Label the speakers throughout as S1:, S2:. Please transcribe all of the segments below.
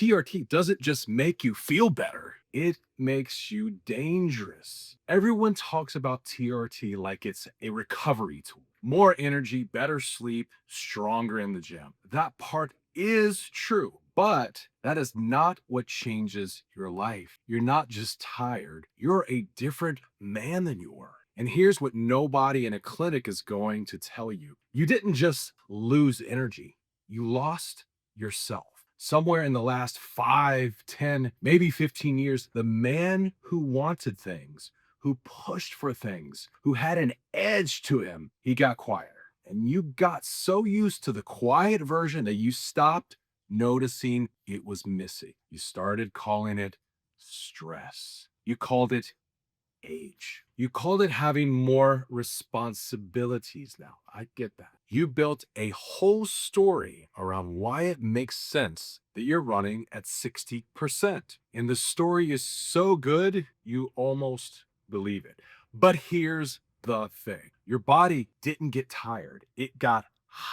S1: TRT doesn't just make you feel better, it makes you dangerous. Everyone talks about TRT like it's a recovery tool. More energy, better sleep, stronger in the gym. That part is true, but that is not what changes your life. You're not just tired, you're a different man than you were. And here's what nobody in a clinic is going to tell you: you didn't just lose energy, you lost yourself. Somewhere in the last 5, 10, maybe 15 years, the man who wanted things, who pushed for things, who had an edge to him, he got quieter. And you got so used to the quiet version that you stopped noticing it was missing. You started calling it stress. You called it age. You called it having more responsibilities now. I get that. You built a whole story around why it makes sense that you're running at 60%. And the story is so good, you almost believe it. But here's the thing: your body didn't get tired, it got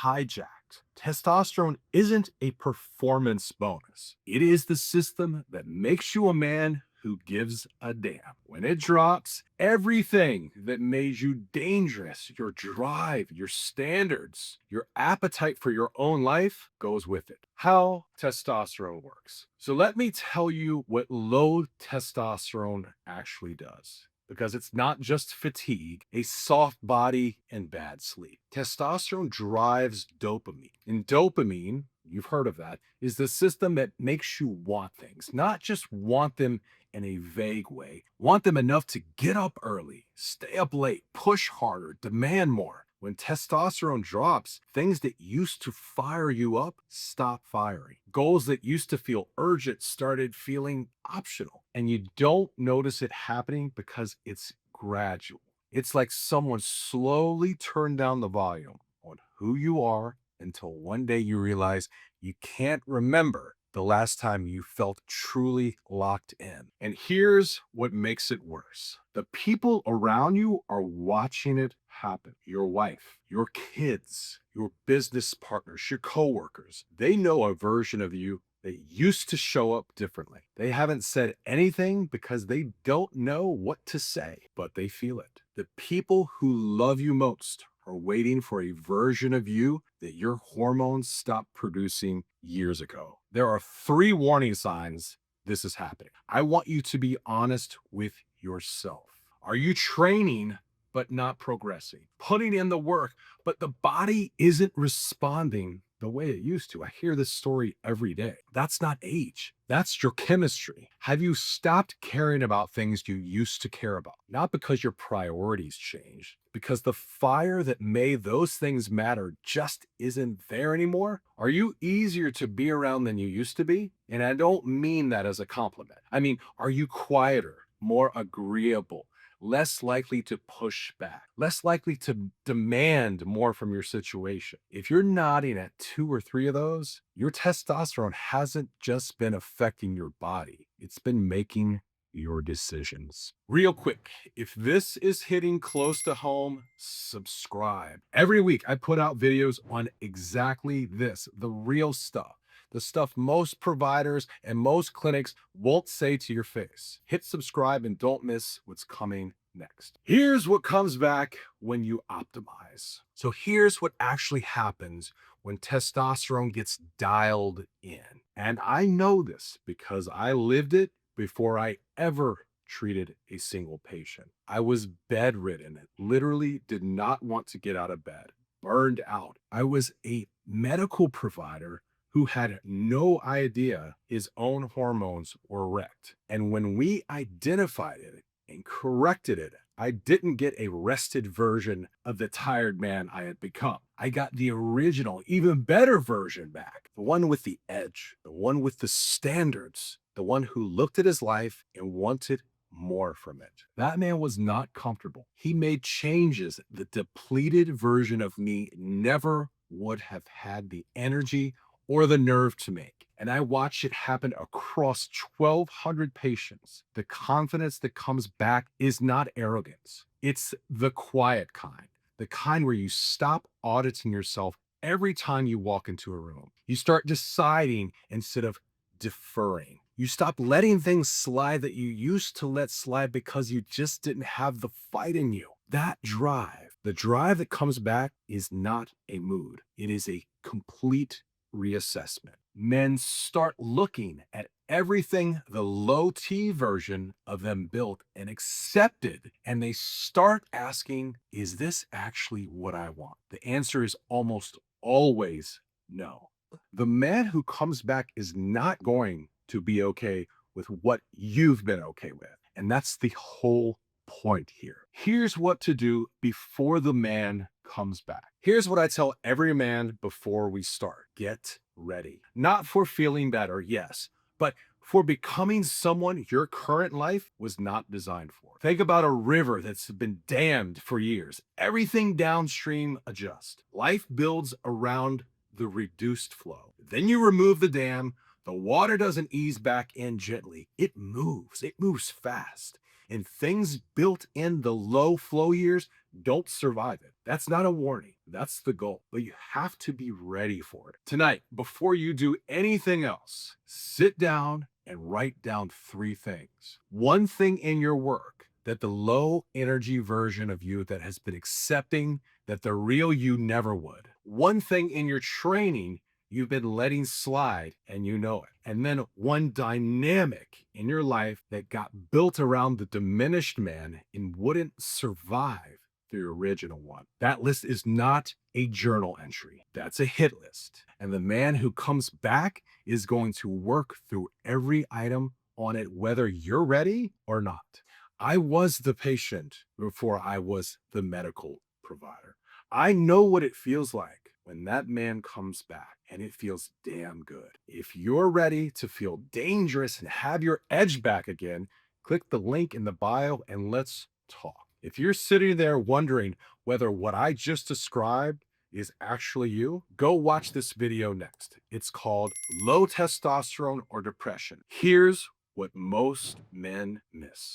S1: hijacked. Testosterone isn't a performance bonus, it is the system that makes you a man who gives a damn. When it drops, everything that made you dangerous, your drive, your standards, your appetite for your own life, goes with it. How testosterone works. So let me tell you what low testosterone actually does, because it's not just fatigue, a soft body, and bad sleep. Testosterone drives dopamine. And dopamine, you've heard of that, is the system that makes you want things, not just want them in a vague way. Want them enough to get up early, stay up late, push harder, demand more. When testosterone drops, things that used to fire you up stop firing. Goals that used to feel urgent started feeling optional. And you don't notice it happening because it's gradual. It's like someone slowly turned down the volume on who you are until one day you realize you can't remember the last time you felt truly locked in. And here's what makes it worse: the people around you are watching it happen. Your wife, your kids, your business partners, your coworkers. They know a version of you that used to show up differently. They haven't said anything because they don't know what to say, but they feel it. The people who love you most are waiting for a version of you that your hormones stopped producing years ago. There are 3 warning signs this is happening. I want you to be honest with yourself. Are you training but not progressing? Putting in the work, but the body isn't responding the way it used to? I hear this story every day. That's not age. That's your chemistry. Have you stopped caring about things you used to care about? Not because your priorities changed, because the fire that made those things matter just isn't there anymore. Are you easier to be around than you used to be? And I don't mean that as a compliment. I mean, are you quieter, more agreeable, less likely to push back, less likely to demand more from your situation? If you're nodding at 2 or 3 of those, your testosterone hasn't just been affecting your body, it's been making your decisions. Real quick, if this is hitting close to home, subscribe. Every week I put out videos on exactly this, the real stuff. The stuff most providers and most clinics won't say to your face. Hit subscribe and don't miss what's coming next. Here's what comes back when you optimize. So here's what actually happens when testosterone gets dialed in. And I know this because I lived it before I ever treated a single patient. I was bedridden, literally did not want to get out of bed, burned out. I was a medical provider who had no idea his own hormones were wrecked. And when we identified it and corrected it, I didn't get a rested version of the tired man I had become. I got the original, even better version back. The one with the edge, the one with the standards, the one who looked at his life and wanted more from it. That man was not comfortable. He made changes the depleted version of me never would have had the energy or the nerve to make. And I watched it happen across 1,200 patients. The confidence that comes back is not arrogance. It's the quiet kind, the kind where you stop auditing yourself every time you walk into a room. You start deciding instead of deferring. You stop letting things slide that you used to let slide because you just didn't have the fight in you. That drive, the drive that comes back, is not a mood. It is a complete reassessment. Men start looking at everything the low T version of them built and accepted, and they start asking, is this actually what I want? The answer is almost always no. The man who comes back is not going to be okay with what you've been okay with. And that's the whole point here. Here's what to do before the man comes back. Here's what I tell every man before we start: get ready. Not for feeling better, yes, but for becoming someone your current life was not designed for. Think about a river that's been dammed for years. Everything downstream adjusts. Life builds around the reduced flow. Then you remove the dam, the water doesn't ease back in gently. It moves fast. And things built in the low flow years don't survive it. That's not a warning. That's the goal. But you have to be ready for it. Tonight, before you do anything else, sit down and write down 3 things. One thing in your work that the low energy version of you that has been accepting that the real you never would. One thing in your training you've been letting slide and you know it. And then one dynamic in your life that got built around the diminished man and wouldn't survive the original one. That list is not a journal entry. That's a hit list. And the man who comes back is going to work through every item on it, whether you're ready or not. I was the patient before I was the medical provider. I know what it feels like when that man comes back, and it feels damn good. If you're ready to feel dangerous and have your edge back again, click the link in the bio and let's talk. If you're sitting there wondering whether what I just described is actually you, go watch this video next. It's called Low Testosterone or Depression. Here's what most men miss.